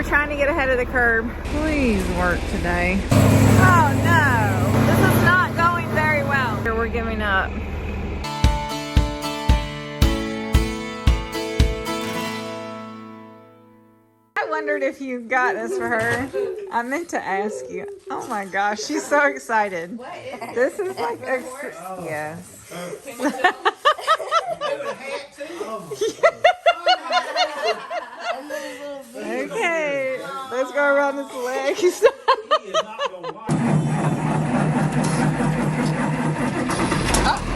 We're trying to get ahead of the curb. Please work today. Oh no, this is not going very well. We're giving up. I wondered if you got this for her. I meant to ask you. Oh my gosh, she's so excited. This is like, yes. Okay, let's go around his legs.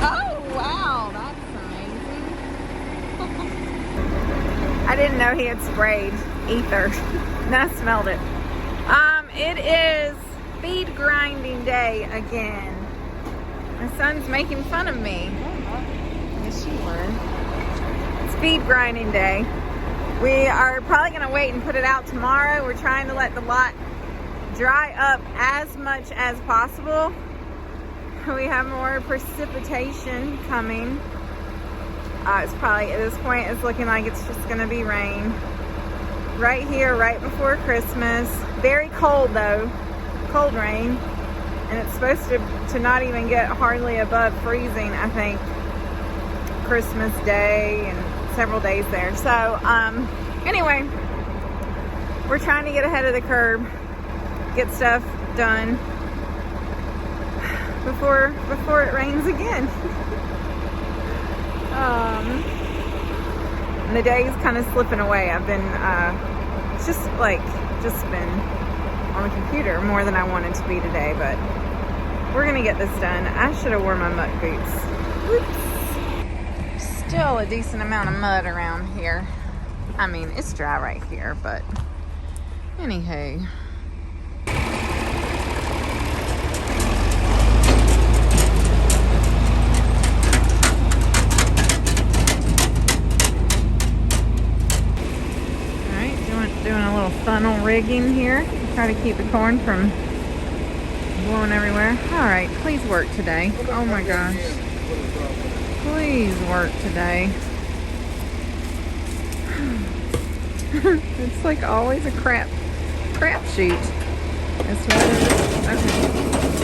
Oh, wow, that's amazing. I didn't know he had sprayed ether. And I smelled it. It is feed grinding day again. My son's making fun of me. Yes, you were. It's feed grinding day. We are probably going to wait and put it out tomorrow. We're trying to let the lot dry up as much as possible. We have more precipitation coming. It's probably, at this point, it's looking like it's just going to be rain. Right here, right before Christmas. Very cold though. Cold rain. And it's supposed to not even get hardly above freezing, I think, Christmas Day and several days there. So, anyway, we're trying to get ahead of the curb, get stuff done before it rains again. And the day's kind of slipping away. I've been just been on the computer more than I wanted to be today, but we're gonna get this done. I should have worn my muck boots. Whoops. Still a decent amount of mud around here. I mean, it's dry right here, but anywho. Doing a little funnel rigging here. Try to keep the corn from blowing everywhere. All right, please work today. Oh my gosh. Please work today. It's like always a crapshoot as to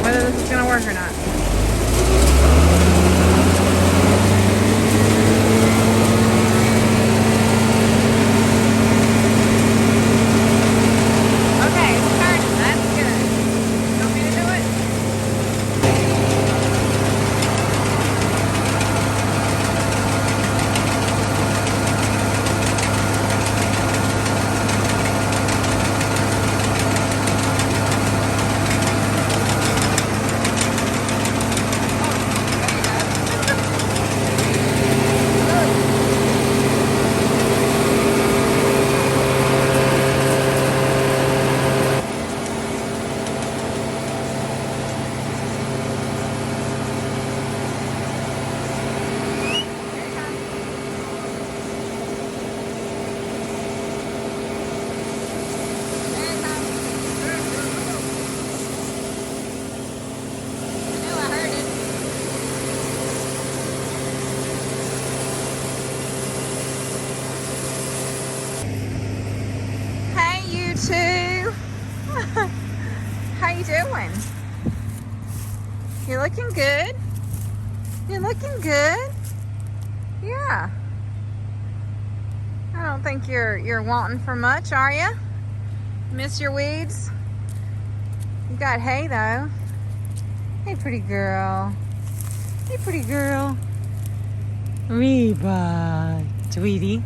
whether this is gonna work or not. How you doing? You looking good? You looking good? Yeah. I don't think you're wanting for much, are you? Miss your weeds? You got hay though. Hey, pretty girl. Hey, pretty girl. Reba, sweetie.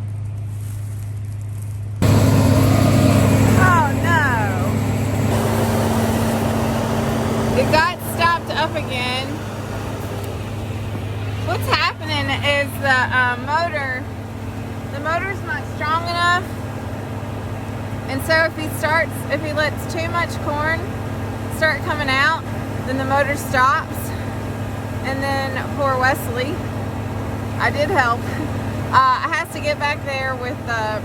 It got stopped up again. What's happening is the motor's not strong enough, and so if he lets too much corn start coming out, then the motor stops, and then poor Wesley, I did help, has to get back there with the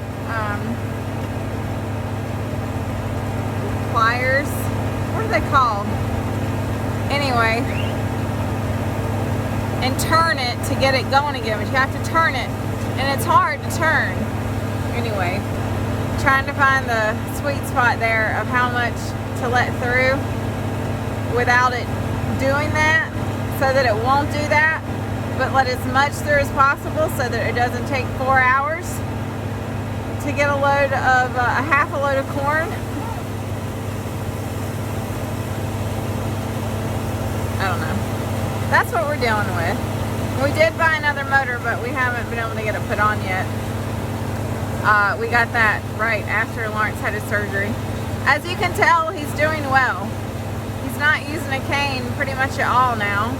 pliers. What are they called? Anyway, and turn it to get it going again, but you have to turn it, and it's hard to turn. Anyway, trying to find the sweet spot there of how much to let through without it doing that, so that it won't do that, but let as much through as possible so that it doesn't take 4 hours to get a load of a half a load of corn. I don't know. That's what we're dealing with. We did buy another motor, but we haven't been able to get it put on yet. We got that right after Lawrence had his surgery. As you can tell, he's doing well. He's not using a cane pretty much at all now.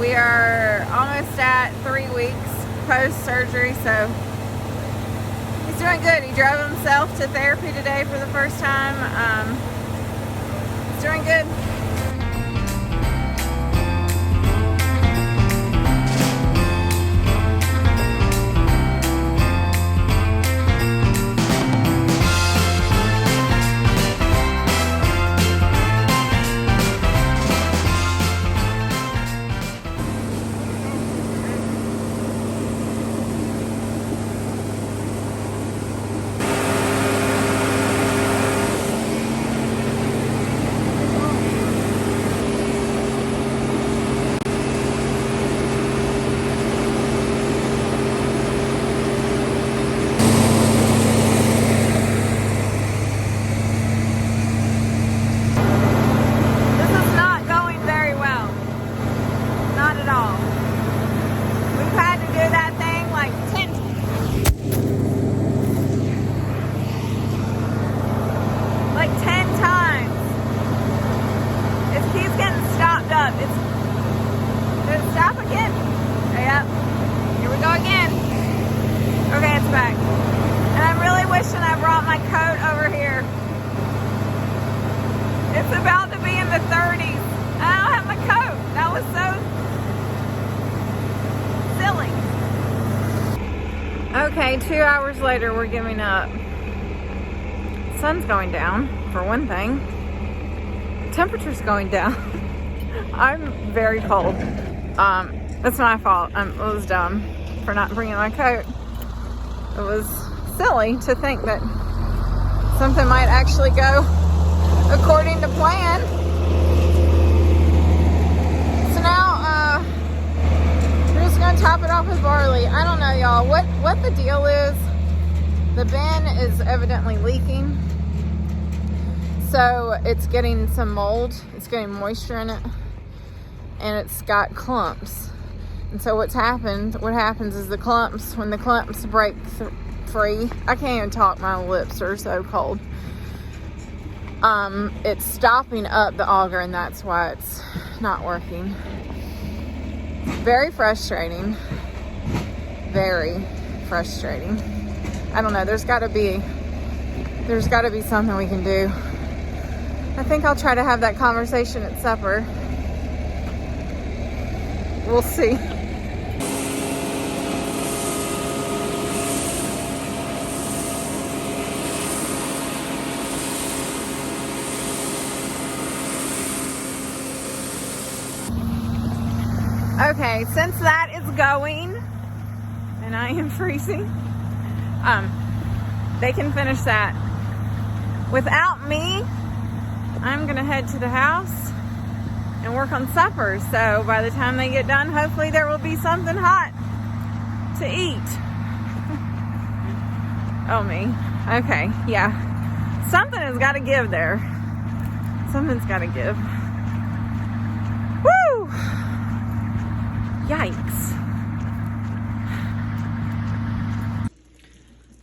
We are almost at 3 weeks post-surgery, so he's doing good. He drove himself to therapy today for the first time. He's doing good. It's about to be in the 30s. I don't have my coat. That was so silly. Okay, 2 hours later, we're giving up. Sun's going down, for one thing. Temperature's going down. I'm very cold. That's my fault. I was dumb for not bringing my coat. It was silly to think that something might actually go according to plan. So now we're just gonna top it off with barley. I don't know, y'all, what the deal is. The bin is evidently leaking, so it's getting some mold. It's getting moisture in it, and it's got clumps. And so what happens is the clumps, when the clumps break free, I can't even talk, my lips are so cold. It's stopping up the auger, and that's why it's not working. Very frustrating. Very frustrating. I don't know, there's gotta be something we can do. I think I'll try to have that conversation at supper. We'll see. Okay, since that is going and I am freezing, they can finish that. Without me, I'm gonna head to the house and work on supper. So by the time they get done, hopefully there will be something hot to eat. Oh me. Okay, yeah. Something has got to give there. Something's got to give. Woo! Yikes.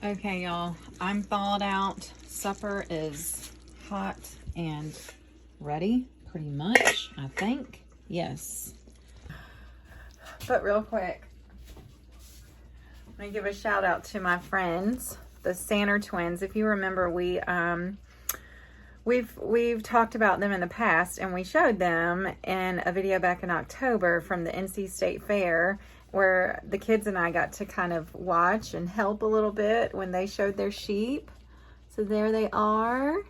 Okay, y'all, I'm thawed out. Supper is hot and ready, pretty much, I think. Yes. But real quick, let me give a shout out to my friends, the Sanner twins. If you remember, we've talked about them in the past, and we showed them in a video back in October from the NC State Fair, where the kids and I got to kind of watch and help a little bit when they showed their sheep. So there they are,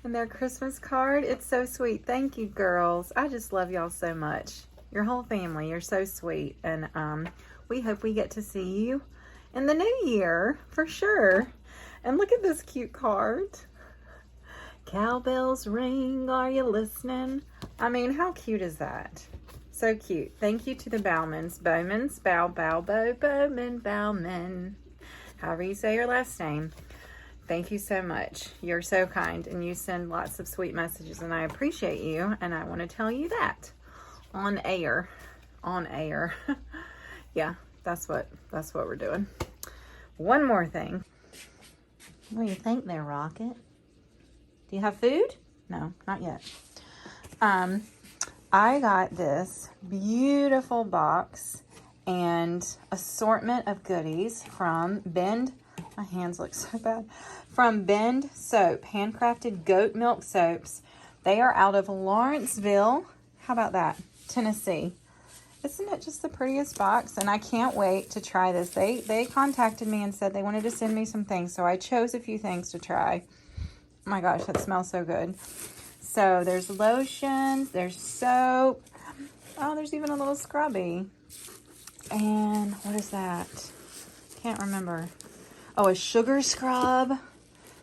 and their Christmas card. It's so sweet. Thank you, girls. I just love y'all so much. Your whole family, you're so sweet, and we hope we get to see you in the new year for sure. And look at this cute card. Cowbells ring, are you listening? I mean, how cute is that? So cute. Thank you to the Bowmans. Bowmans, bow, Bowman, Bowman. However you say your last name. Thank you so much. You're so kind, and you send lots of sweet messages, and I appreciate you, and I want to tell you that on air. On air. Yeah, that's what we're doing. One more thing. What do you think there, Rocket? Do you have food? No, not yet. I got this beautiful box and assortment of goodies from Bend. My hands look so bad. From Bend Soap, handcrafted goat milk soaps. They are out of Lawrenceville. How about that? Tennessee. Isn't it just the prettiest box? And I can't wait to try this. They contacted me and said they wanted to send me some things, so I chose a few things to try. Oh my gosh, that smells so good. So there's lotions, there's soap. Oh, there's even a little scrubby. And what is that? Can't remember. Oh, a sugar scrub.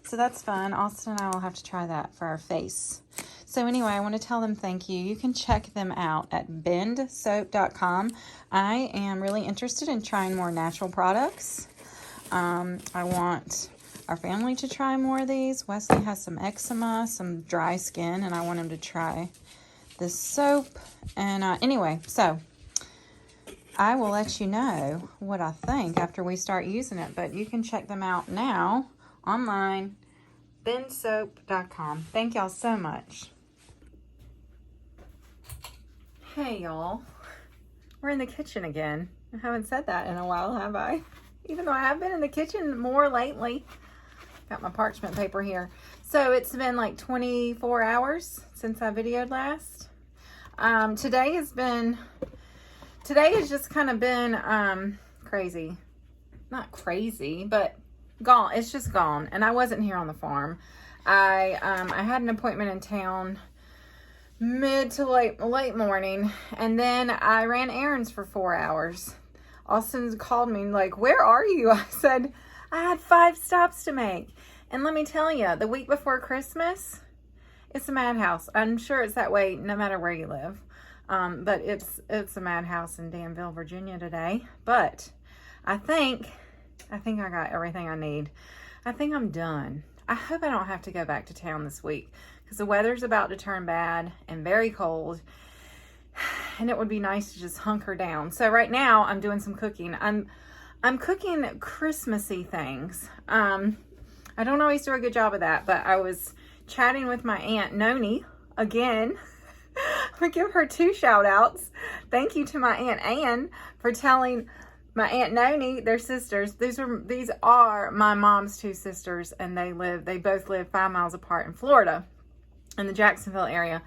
So that's fun. Austin and I will have to try that for our face. So anyway, I want to tell them thank you. You can check them out at bendsoap.com. I am really interested in trying more natural products. I want our family to try more of these. Wesley has some eczema, some dry skin, and I want him to try this soap. And anyway, so I will let you know what I think after we start using it. But you can check them out now online, bendsoap.com. Thank y'all so much. Hey y'all, we're in the kitchen again. I haven't said that in a while, have I? Even though I have been in the kitchen more lately. Got my parchment paper here. So it's been like 24 hours since I videoed last. Today has just kind of been crazy. Not crazy, but gone. It's just gone. And I wasn't here on the farm. I had an appointment in town mid to late morning, and then I ran errands for 4 hours. Austin called me like, where are you? I said, I had 5 stops to make. And let me tell you, the week before Christmas, it's a madhouse. I'm sure it's that way no matter where you live. But it's a madhouse in Danville, Virginia today. But I think I got everything I need. I think I'm done. I hope I don't have to go back to town this week because the weather's about to turn bad and very cold. And it would be nice to just hunker down. So right now I'm doing some cooking. I'm cooking Christmassy things. I don't always do a good job of that, but I was chatting with my Aunt Noni again. I'm gonna give her 2 shout outs. Thank you to my Aunt Ann for telling my Aunt Noni, their sisters. These are my mom's 2 sisters, and they both live 5 miles apart in Florida, in the Jacksonville area.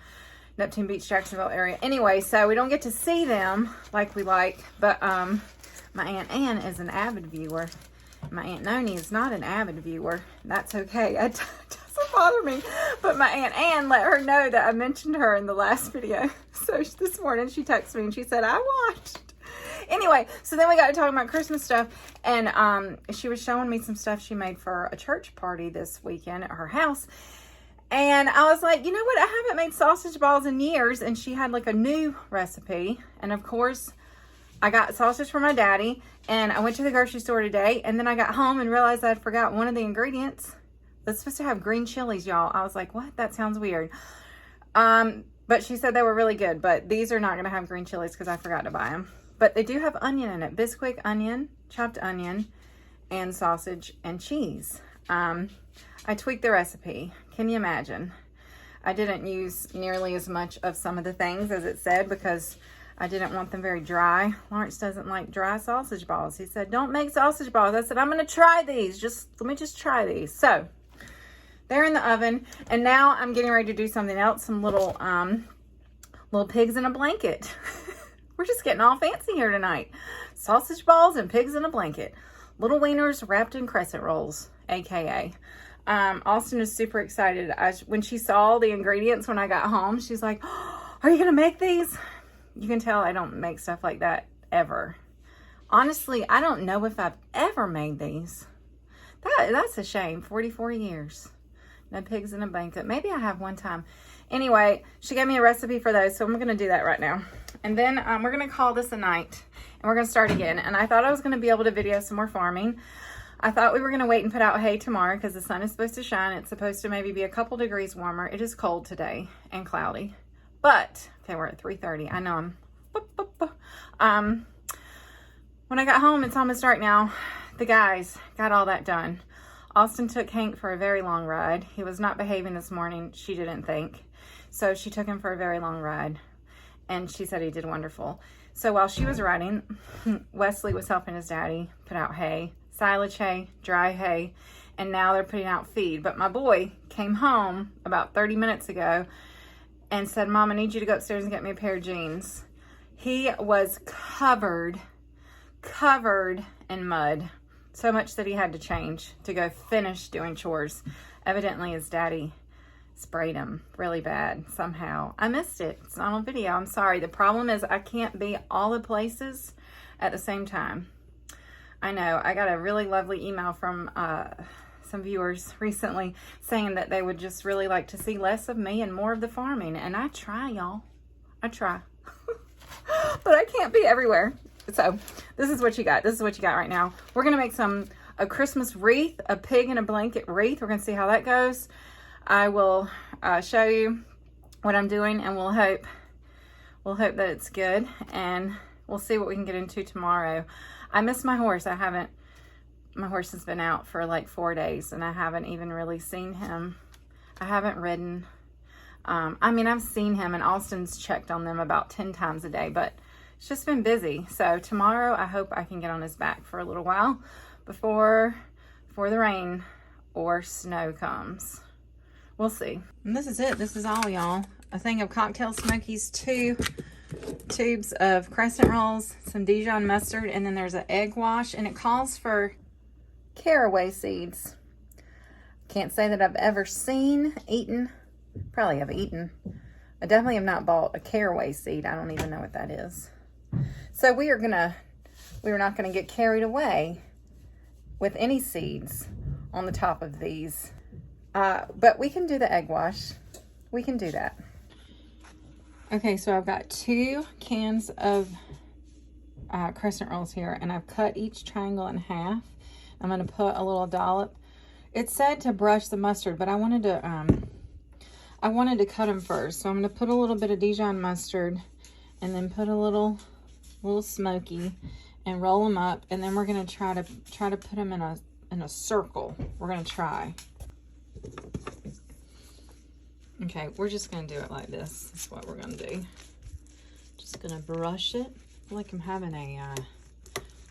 Neptune Beach, Jacksonville area. Anyway, so we don't get to see them like we like, but my Aunt Ann is an avid viewer. My Aunt Noni is not an avid viewer. That's okay. It doesn't bother me. But my Aunt Ann let her know that I mentioned her in the last video. So this morning she texted me and she said, I watched. Anyway, so then we got to talking about Christmas stuff, and she was showing me some stuff she made for a church party this weekend at her house. And I was like, you know what? I haven't made sausage balls in years. And she had like a new recipe. And of course, I got sausage for my daddy. And I went to the grocery store today. And then I got home and realized I'd forgot one of the ingredients. It's supposed to have green chilies, y'all. I was like, what? That sounds weird. But she said they were really good. But these are not going to have green chilies because I forgot to buy them. But they do have onion in it. Bisquick onion, chopped onion, and sausage and cheese. I tweaked the recipe. Can you imagine? I didn't use nearly as much of some of the things as it said because I didn't want them very dry. Lawrence doesn't like dry sausage balls. He said, don't make sausage balls. I said, I'm going to try these. Let me just try these. So they're in the oven. And now I'm getting ready to do something else. Some little pigs in a blanket. We're just getting all fancy here tonight. Sausage balls and pigs in a blanket. Little wieners wrapped in crescent rolls, AKA. Austin is super excited. When she saw the ingredients when I got home, she's like, oh, are you going to make these? You can tell I don't make stuff like that ever. Honestly, I don't know if I've ever made these. That's a shame. 44 years. No pigs in a blanket. Maybe I have one time. Anyway, she gave me a recipe for those, so I'm going to do that right now. And then we're going to call this a night, and we're going to start again. And I thought I was going to be able to video some more farming. I thought we were going to wait and put out hay tomorrow because the sun is supposed to shine. It's supposed to maybe be a couple degrees warmer. It is cold today and cloudy. But, okay, we're at 3:30. I know when I got home, it's almost dark now. The guys got all that done. Austin took Hank for a very long ride. He was not behaving this morning, she didn't think. So she took him for a very long ride. And she said he did wonderful. So while she was riding, Wesley was helping his daddy put out hay. Silage hay, dry hay. And now they're putting out feed. But my boy came home about 30 minutes ago and said, Mom, I need you to go upstairs and get me a pair of jeans. He was covered in mud. So much that he had to change to go finish doing chores. Evidently his daddy sprayed him really bad somehow. I missed it. It's not on video. I'm sorry. The problem is I can't be all the places at the same time. I know. I got a really lovely email from some viewers recently saying that they would just really like to see less of me and more of the farming. And I try, y'all. I try. But I can't be everywhere. So this is what you got. This is what you got right now. We're going to make a Christmas wreath, a pig in a blanket wreath. We're going to see how that goes. I will show you what I'm doing, and we'll hope that it's good, and we'll see what we can get into tomorrow. I miss my horse. My horse has been out for like 4 days, and I haven't even really seen him. I haven't ridden. I mean, I've seen him, and Austin's checked on them about 10 times a day, but it's just been busy. So tomorrow, I hope I can get on his back for a little while before the rain or snow comes. We'll see. And this is it. This is all, y'all. A thing of cocktail smokies, 2 tubes of crescent rolls, some Dijon mustard, and then there's an egg wash, and it calls for caraway seeds. Can't say that I've ever eaten. Probably have eaten. I definitely have not bought a caraway seed. I don't even know what that is. So we're not gonna get carried away with any seeds on the top of these. But we can do the egg wash. We can do that. Okay, so I've got 2 cans of crescent rolls here, and I've cut each triangle in half. I'm gonna put a little dollop. It said to brush the mustard, but I wanted to cut them first. So I'm gonna put a little bit of Dijon mustard, and then put a little smoky, and roll them up, and then we're gonna try to put them in a circle. We're gonna try. Okay, we're just gonna do it like this. That's what we're gonna do. Just gonna brush it like I'm having a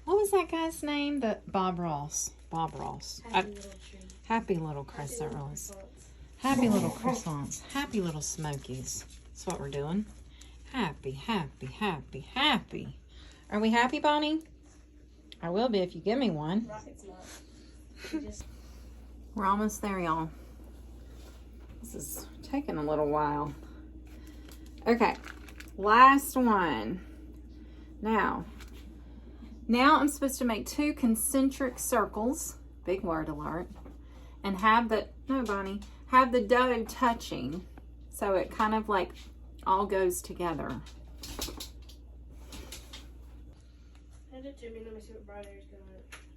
what was that guy's name? Bob Ross. Happy little crescent rolls. Happy little croissants. Happy little smokies. That's what we're doing. Happy, happy, happy, happy. Are we happy, Bonnie? I will be if you give me one. Rocket's not. We're almost there, y'all. This is taking a little while. Okay, last one. Now I'm supposed to make 2 concentric circles, big word alert, and have the dough touching, so it kind of like all goes together.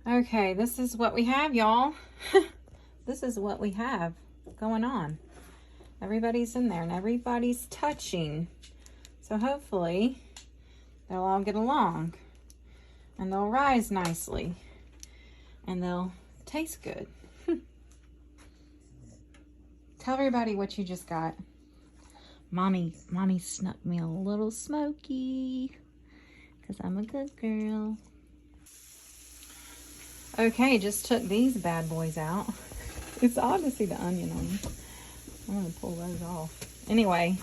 Okay, this is what we have, y'all. This is what we have going on. Everybody's in there and everybody's touching. So hopefully they'll all get along and they'll rise nicely and they'll taste good. Tell everybody what you just got. Mommy snuck me a little smoky because I'm a good girl. Okay, just took these bad boys out. It's odd to see the onion on them. I'm gonna pull those off. Anyway,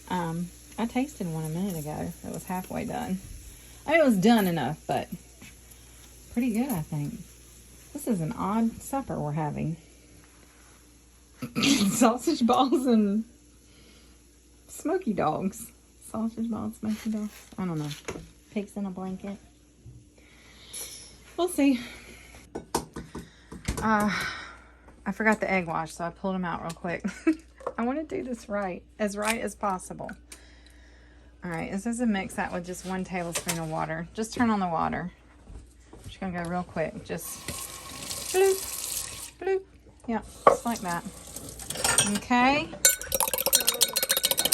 I tasted one a minute ago. It was halfway done. I mean, it was done enough, but pretty good, I think. This is an odd supper we're having. Sausage balls and smoky dogs. Sausage balls, smoky dogs. I don't know. Pigs in a blanket. We'll see. I forgot the egg wash, so I pulled them out real quick. I want to do this right as possible. All right, this is a mix that with just 1 tablespoon of water. Just turn on the water. Just gonna go real quick. Just bloop, bloop. Yeah, just like that. Okay.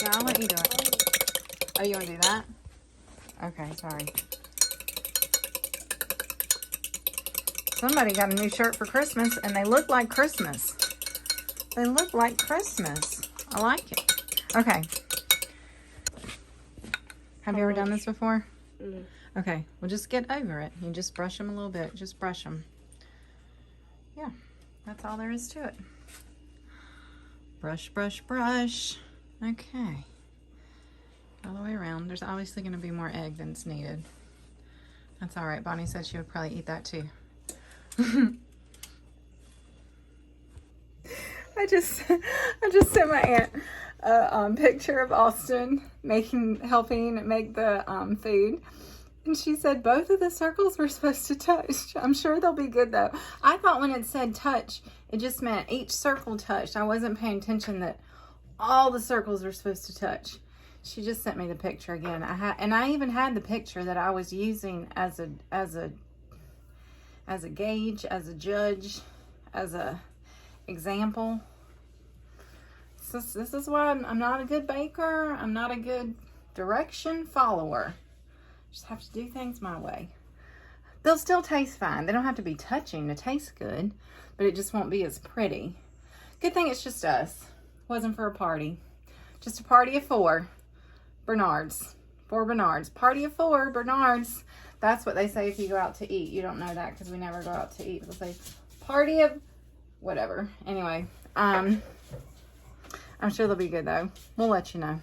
Yeah, I'll let you do it. Oh, you want to do that? Okay, sorry. Somebody got a new shirt for Christmas, and they look like Christmas. They look like Christmas. I like it. Okay. Have you ever done this before? Mm. Okay, well, just get over it. You just brush them a little bit. Just brush them. Yeah, that's all there is to it. Brush, brush, brush. Okay. All the way around. There's obviously going to be more egg than's needed. That's all right. Bonnie said she would probably eat that too. I just sent my aunt a picture of Austin helping make the food, and she said both of the circles were supposed to touch. I'm sure they'll be good though. I thought when it said touch, it just meant each circle touched. I wasn't paying attention that all the circles were supposed to touch. She just sent me the picture again. I even had the picture that I was using as a gauge, as a judge, as a example. This is why I'm not a good baker. I'm not a good direction follower. Just have to do things my way. They'll still taste fine. They don't have to be touching to taste good, but it just won't be as pretty. Good thing it's just us. Wasn't for a party. Just a party of 4 Bernards. 4 Bernards. Party of 4 Bernards. That's what they say if you go out to eat. You don't know that because we never go out to eat. They'll say party of whatever. Anyway, I'm sure they'll be good though. We'll let you know.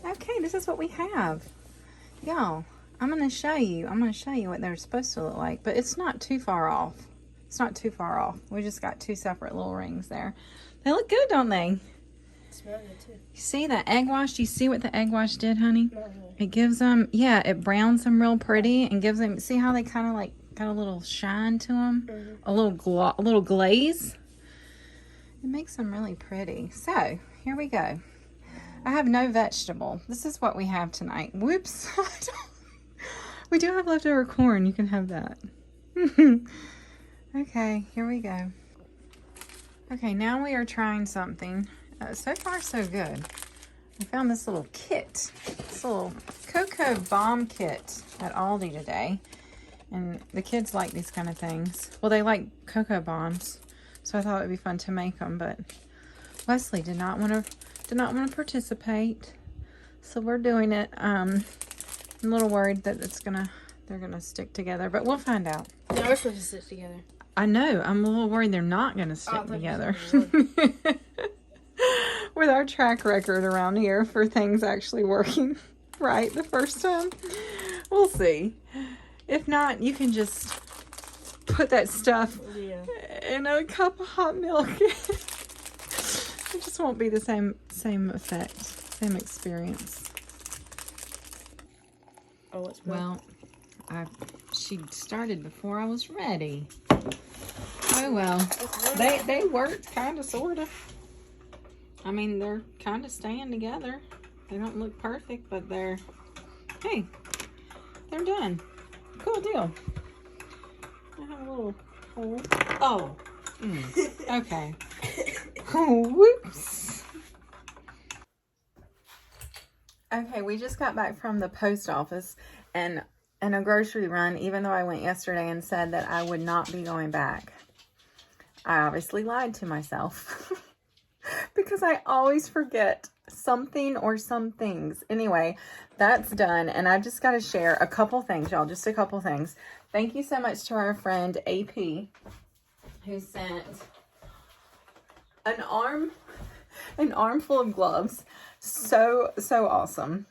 Okay, this is what we have. Y'all, I'm going to show you what they're supposed to look like, but it's not too far off. It's not too far off. We just got 2 separate little rings there. They look good, don't they? Smell good too. You see that egg wash? Do you see what the egg wash did, honey? Mm-hmm. It gives them, yeah, it browns them real pretty and gives them, see how they kind of like got a little shine to them? Mm-hmm. A little glaze. It makes them really pretty. So, here we go. I have no vegetable. This is what we have tonight. Whoops. We do have leftover corn. You can have that. Okay, here we go. Okay, now we are trying something. So far, so good. I found this little kit. This little cocoa bomb kit at Aldi today. And the kids like these kind of things. Well, they like cocoa bombs. So I thought it would be fun to make them, but Wesley did not want to participate. So we're doing it. I'm a little worried that they're gonna stick together, but we'll find out. No, we're supposed to sit together. I know. I'm a little worried they're not gonna stick together. With our track record around here for things actually working right the first time. We'll see. If not, you can just put that stuff in a cup of hot milk. It just won't be the same effect, same experience. Oh, it's well. She started before I was ready. Oh well. They worked kind of, sort of. I mean, they're kind of staying together. They don't look perfect, but they're done. Cool deal. I have a little hole. Oh. Okay. Whoops. Okay, we just got back from the post office and a grocery run, even though I went yesterday and said that I would not be going back. I obviously lied to myself because I always forget something or some things. Anyway, that's done, and I've just got to share a couple things, y'all, just a couple things. Thank you so much to our friend AP who sent an armful of gloves. So awesome.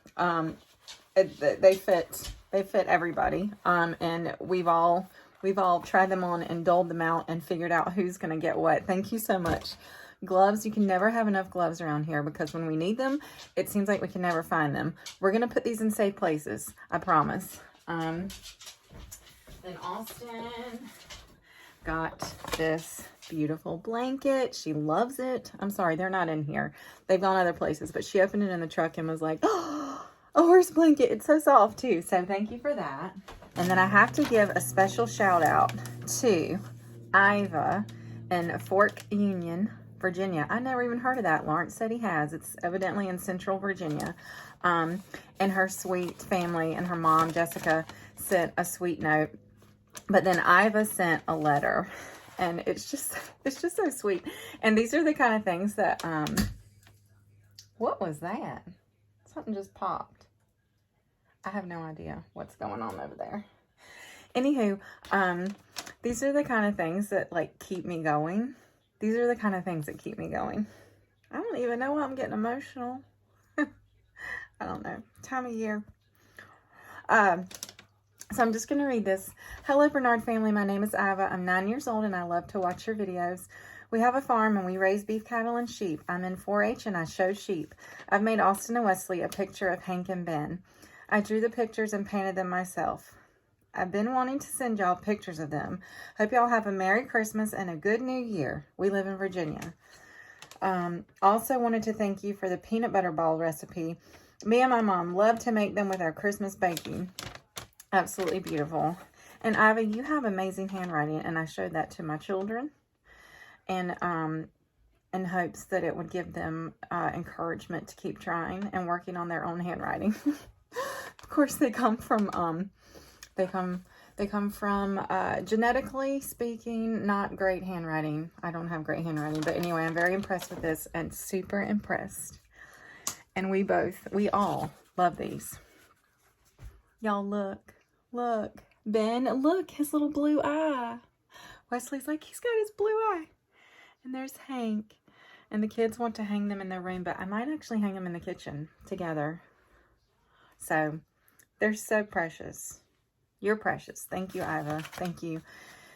They fit everybody. And we've all tried them on and doled them out and figured out who's going to get what. Thank you so much. Gloves, you can never have enough gloves around here because when we need them, it seems like we can never find them. We're going to put these in safe places. I promise. Then Austin got this beautiful blanket. She loves it. I'm sorry, they're not in here. They've gone other places, but she opened it in the truck and was like, oh, a horse blanket. It's so soft too. So thank you for that. And then I have to give a special shout out to Iva in Fork Union, Virginia. I never even heard of that. Lawrence said he has. It's evidently in Central Virginia. And her sweet family and her mom, Jessica, sent a sweet note. But then Iva sent a letter, and it's just so sweet. And these are the kind of things that, what was that? Something just popped. I have no idea what's going on over there. Anywho, these are the kind of things that like keep me going. These are the kind of things that keep me going. I don't even know why I'm getting emotional. I don't know. Time of year. So I'm just going to read this. Hello, Bernard family. My name is Iva. I'm 9 years old and I love to watch your videos. We have a farm and we raise beef cattle and sheep. I'm in 4-H and I show sheep. I've made Austin and Wesley a picture of Hank and Ben. I drew the pictures and painted them myself. I've been wanting to send y'all pictures of them. Hope y'all have a Merry Christmas and a good New Year. We live in Virginia. Also wanted to thank you for the peanut butter ball recipe. Me and my mom love to make them with our Christmas baking. Absolutely beautiful. And Ivy, you have amazing handwriting, and I showed that to my children, and in hopes that it would give them encouragement to keep trying and working on their own handwriting. Of course, they come from genetically speaking, not great handwriting. I don't have great handwriting, but anyway, I'm very impressed with this and super impressed. And we all love these. Y'all look. Ben, look, his little blue eye. Wesley's like, he's got his blue eye. And there's Hank. And the kids want to hang them in their room, but I might actually hang them in the kitchen together. So, they're so precious. You're precious. Thank you, Iva. Thank you.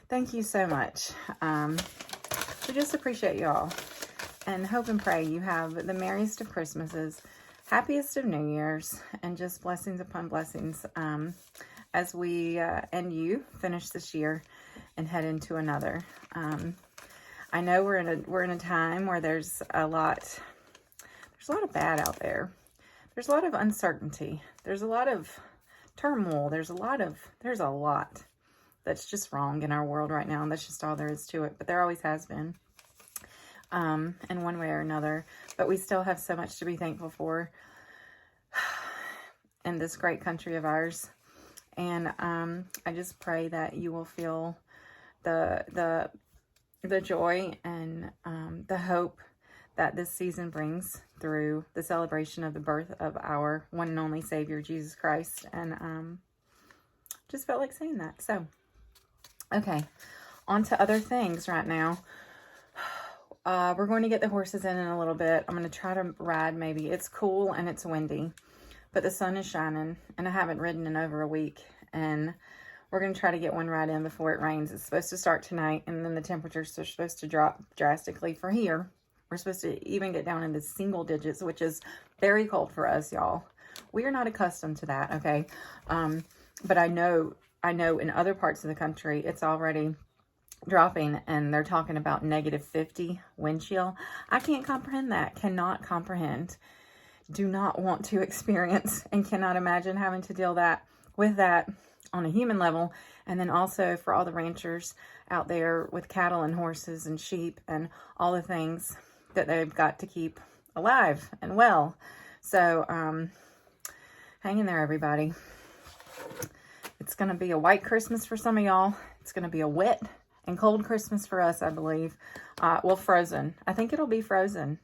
Thank you so much. We just appreciate y'all. And hope and pray you have the merriest of Christmases, happiest of New Year's, and just blessings upon blessings as we and you finish this year and head into another. I know we're in a time where there's a lot of bad out there. There's a lot of uncertainty. There's a lot of turmoil. There's a lot that's just wrong in our world right now, and that's just all there is to it. But there always has been, in one way or another. But we still have so much to be thankful for in this great country of ours. And I just pray that you will feel the joy and the hope that this season brings through the celebration of the birth of our one and only Savior, Jesus Christ. And just felt like saying that. So, okay, on to other things right now. We're going to get the horses in a little bit. I'm going to try to ride maybe. It's cool and it's windy, but the sun is shining, and I haven't ridden in over a week. And we're going to try to get one ride in before it rains. It's supposed to start tonight, and then the temperatures are supposed to drop drastically for here. We're supposed to even get down into single digits, which is very cold for us, y'all. We are not accustomed to that, okay? But I know in other parts of the country, it's already dropping, and they're talking about -50 wind chill. I can't comprehend that. Cannot comprehend. Do not want to experience and cannot imagine having to deal with that on a human level. And then also for all the ranchers out there with cattle and horses and sheep and all the things that they've got to keep alive and well. So hang in there, everybody. It's going to be a white Christmas for some of y'all. It's going to be a wet and cold Christmas for us, I believe. Well, frozen. I think it'll be frozen.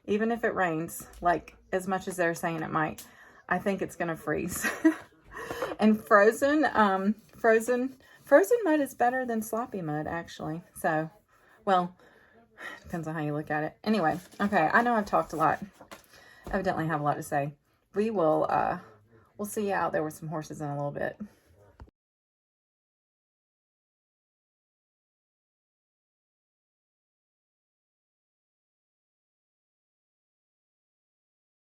Even if it rains, like as much as they're saying it might, I think it's going to freeze. And frozen mud is better than sloppy mud, actually. So, well, depends on how you look at it. Anyway, okay, I know I've talked a lot. Evidently have a lot to say. We'll see you out there with some horses in a little bit.